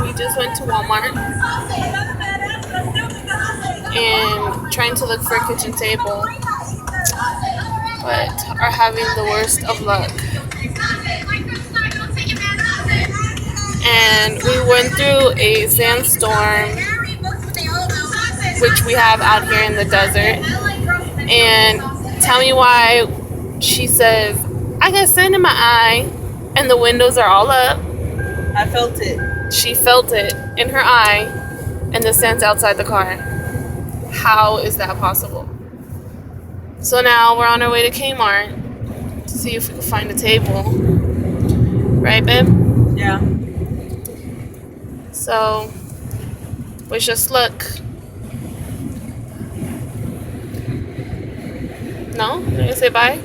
we just went to Walmart and trying to look for a kitchen table, but are having the worst of luck. And we went through a sandstorm, which we have out here in the desert. And tell me why she says, I got sand in my eye, and the windows are all up. I felt it. She felt it in her eye, and the sand's outside the car. How is that possible? So now we're on our way to Kmart to see if we can find a table. Right, babe? Yeah. So, wish us luck. No? You gonna say bye?